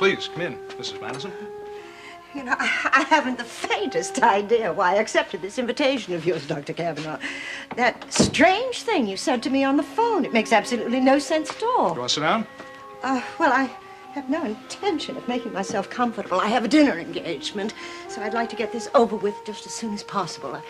Please, come in, Mrs. Madison. You know, I haven't the faintest idea why I accepted this invitation of yours, Dr. Kavanaugh. That strange thing you said to me on the phone, it makes absolutely no sense at all. Do you want to sit down? Well, I have no intention of making myself comfortable. I have a dinner engagement, so I'd like to get this over with just as soon as possible.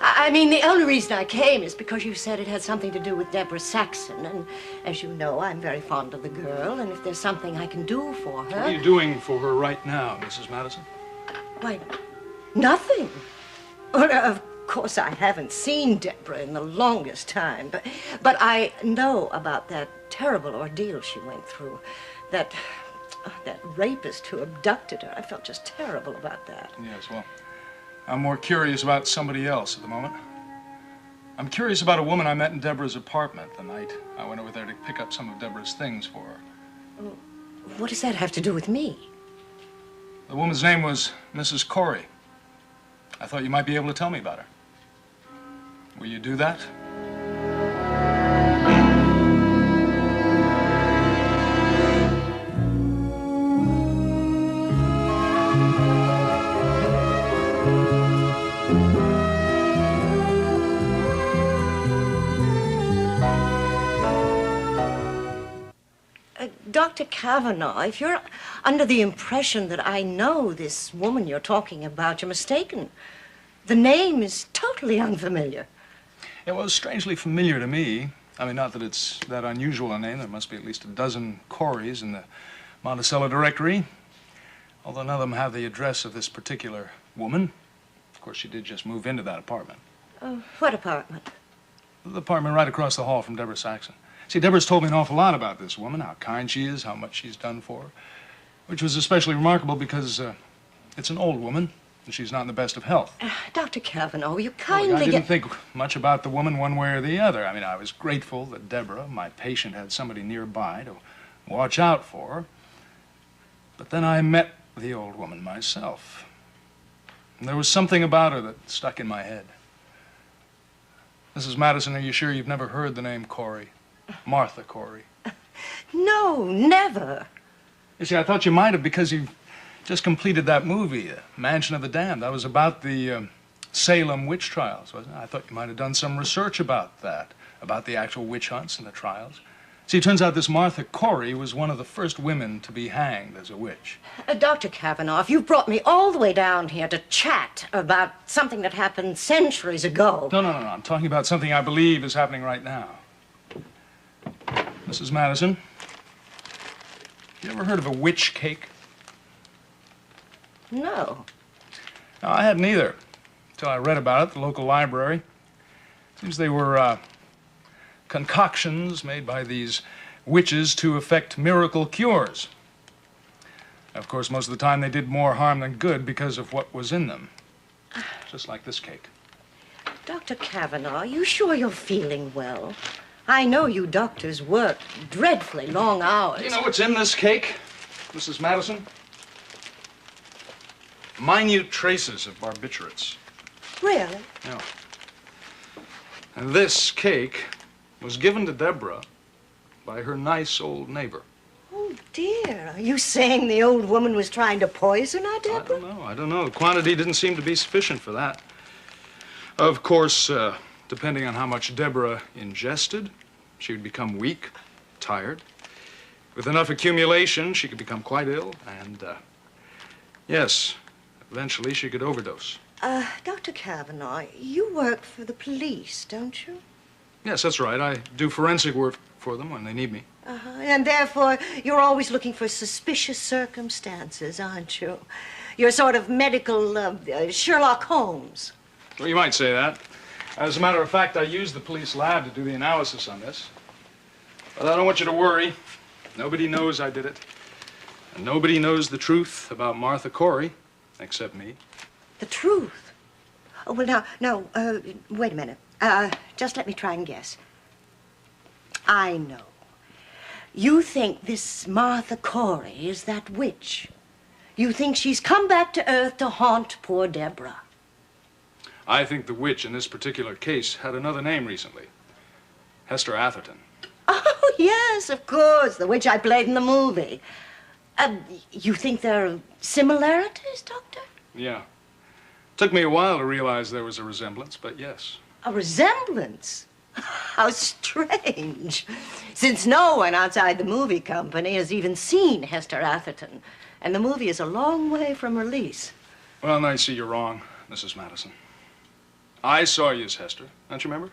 I mean, the only reason I came is because you said it had something to do with Deborah Saxon, and as you know, I'm very fond of the girl, and if there's something I can do for her... What are you doing for her right now, Mrs. Madison? Why, nothing. Well, of course, I haven't seen Deborah in the longest time, but I know about that terrible ordeal she went through. That rapist who abducted her. I felt just terrible about that. Yes, well, I'm more curious about somebody else at the moment. I'm curious about a woman I met in Deborah's apartment the night I went over there to pick up some of Deborah's things for her. Well, what does that have to do with me? The woman's name was Mrs. Corey. I thought you might be able to tell me about her. Will you do that? Dr. Kavanaugh, if you're under the impression that I know this woman you're talking about, you're mistaken. The name is totally unfamiliar. It was strangely familiar to me. I mean, not that it's that unusual a name. There must be at least a dozen Coreys in the Monticello directory, although none of them have the address of this particular woman. Of course, she did just move into that apartment. What apartment? The apartment right across the hall from Deborah Saxon. See, Deborah's told me an awful lot about this woman, how kind she is, how much she's done for her, which was especially remarkable because it's an old woman, and she's not in the best of health. Dr. Kavanaugh, you kindly I didn't think much about the woman one way or the other. I mean, I was grateful that Deborah, my patient, had somebody nearby to watch out for her. But then I met the old woman myself. And there was something about her that stuck in my head. Mrs. Madison, are you sure you've never heard the name Corey? Martha Corey. No, never. You see, I thought you might have because you've just completed that movie, Mansion of the Damned. That was about the Salem witch trials, wasn't it? I thought you might have done some research about that, about the actual witch hunts and the trials. See, it turns out this Martha Corey was one of the first women to be hanged as a witch. Dr. Kavanaugh, if you brought me all the way down here to chat about something that happened centuries ago... No. I'm talking about something I believe is happening right now. Mrs. Madison, you ever heard of a witch cake? No. No, I hadn't either, until I read about it at the local library. Seems they were concoctions made by these witches to effect miracle cures. Of course, most of the time they did more harm than good because of what was in them. Just like this cake. Dr. Kavanaugh, are you sure you're feeling well? I know you doctors work dreadfully long hours. You know what's in this cake, Mrs. Madison? Minute traces of barbiturates. Really? Yeah. And this cake was given to Deborah by her nice old neighbor. Oh, dear. Are you saying the old woman was trying to poison our Deborah? I don't know. The quantity didn't seem to be sufficient for that. Of course, depending on how much Deborah ingested, she would become weak, tired. With enough accumulation, she could become quite ill, and, yes, eventually she could overdose. Dr. Kavanaugh, you work for the police, don't you? Yes, that's right. I do forensic work for them when they need me. And therefore, you're always looking for suspicious circumstances, aren't you? You're sort of medical Sherlock Holmes. Well, you might say that. As a matter of fact, I used the police lab to do the analysis on this. But I don't want you to worry. Nobody knows I did it. And nobody knows the truth about Martha Corey, except me. The truth? Oh, well, now, wait a minute. Just let me try and guess. I know. You think this Martha Corey is that witch. You think she's come back to Earth to haunt poor Deborah. I think the witch in this particular case had another name recently. Hester Atherton. Oh, yes, of course. The witch I played in the movie. You think there are similarities, Doctor? Yeah. Took me a while to realize there was a resemblance, but yes. A resemblance? How strange. Since no one outside the movie company has even seen Hester Atherton, and the movie is a long way from release. Well, now you see you're wrong, Mrs. Madison. I saw you as Hester, don't you remember?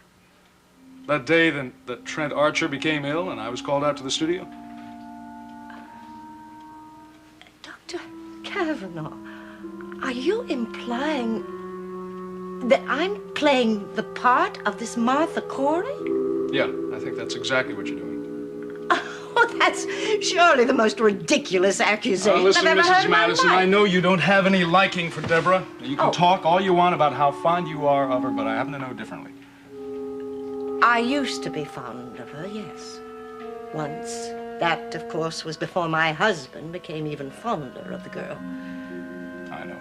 That day that Trent Archer became ill and I was called out to the studio. Dr. Kavanaugh, are you implying that I'm playing the part of this Martha Corey? Yeah, I think that's exactly what you're doing. Oh, that's surely the most ridiculous accusation Listen, I've ever heard Mrs. in my Madison, life. I know you don't have any liking for Deborah. You can talk all you want about how fond you are of her, but I happen to know differently. I used to be fond of her, yes. Once. That, of course, was before my husband became even fonder of the girl. I know.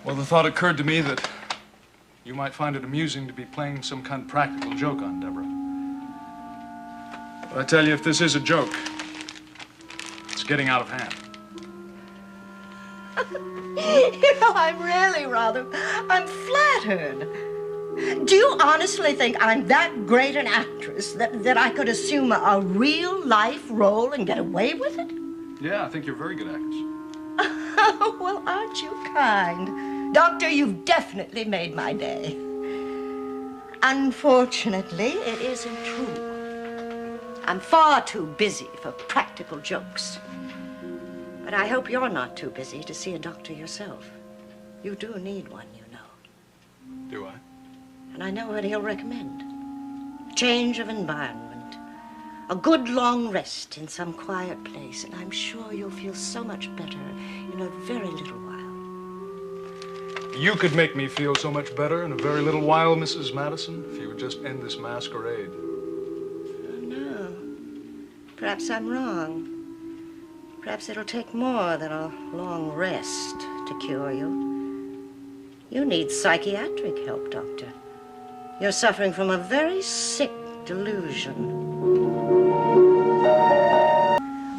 Well, the thought occurred to me that you might find it amusing to be playing some kind of practical joke on Deborah. But I tell you, if this is a joke, it's getting out of hand. You know, I'm flattered. Do you honestly think I'm that great an actress that I could assume a real-life role and get away with it? Yeah, I think you're a very good actress. Well, aren't you kind? Doctor, you've definitely made my day. Unfortunately, it isn't true. I'm far too busy for practical jokes. But I hope you're not too busy to see a doctor yourself. You do need one, you know. Do I? And I know what he'll recommend. Change of environment. A good long rest in some quiet place, and I'm sure you'll feel so much better in a very little while. You could make me feel so much better in a very little while, Mrs. Madison, if you would just end this masquerade. Oh, no. Perhaps I'm wrong. Perhaps it'll take more than a long rest to cure you. You need psychiatric help, Doctor. You're suffering from a very sick delusion.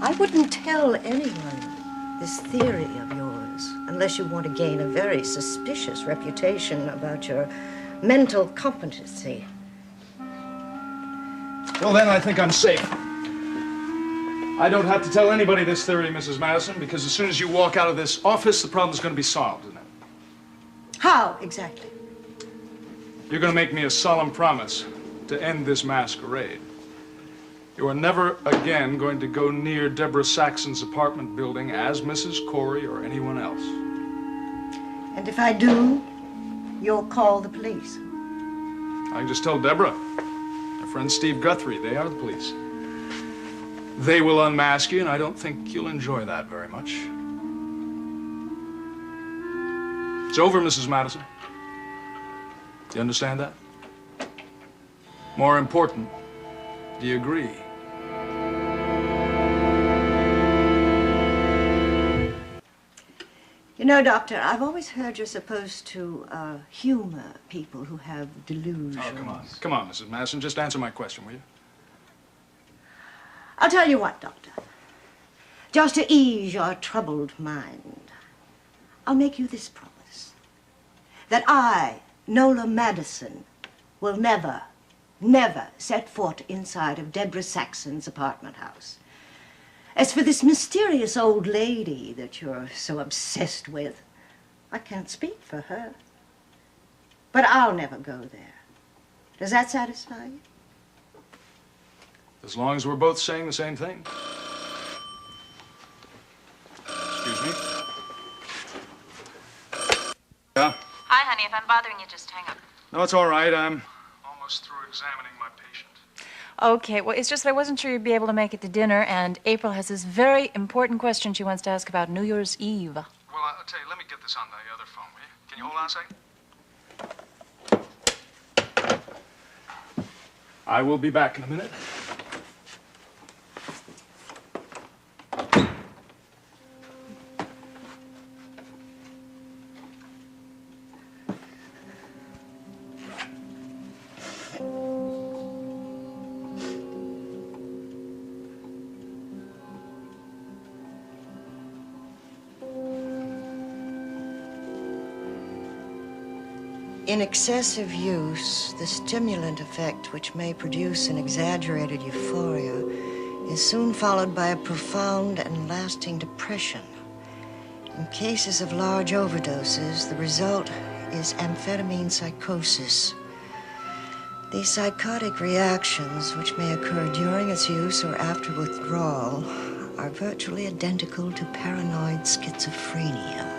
I wouldn't tell anyone this theory of yours unless you want to gain a very suspicious reputation about your mental competency. Well, then I think I'm safe. I don't have to tell anybody this theory, Mrs. Madison, because as soon as you walk out of this office, the problem's going to be solved, isn't it? How exactly? You're going to make me a solemn promise to end this masquerade. You are never again going to go near Deborah Saxon's apartment building as Mrs. Corey or anyone else. And if I do, you'll call the police. I can just tell Deborah, her friend Steve Guthrie, they are the police. They will unmask you, and I don't think you'll enjoy that very much. It's over, Mrs. Madison. Do you understand that? More important, do you agree? You know, Doctor, I've always heard you're supposed to humor people who have delusions. Oh, come on. Come on, Mrs. Madison. Just answer my question, will you? I'll tell you what, Doctor. Just to ease your troubled mind, I'll make you this promise. That I, Nola Madison, will never, never set foot inside of Deborah Saxon's apartment house. As for this mysterious old lady that you're so obsessed with, I can't speak for her. But I'll never go there. Does that satisfy you? As long as we're both saying the same thing. Excuse me. Yeah? Hi, honey. If I'm bothering you, just hang up. No, it's all right. I'm almost through examining my patient. Okay. Well, it's just that I wasn't sure you'd be able to make it to dinner, and April has this very important question she wants to ask about New Year's Eve. Well, I'll tell you, let me get this on the other phone, will you? Can you hold on a second? I will be back in a minute. In excessive use, the stimulant effect, which may produce an exaggerated euphoria, is soon followed by a profound and lasting depression. In cases of large overdoses, the result is amphetamine psychosis. These psychotic reactions, which may occur during its use or after withdrawal, are virtually identical to paranoid schizophrenia.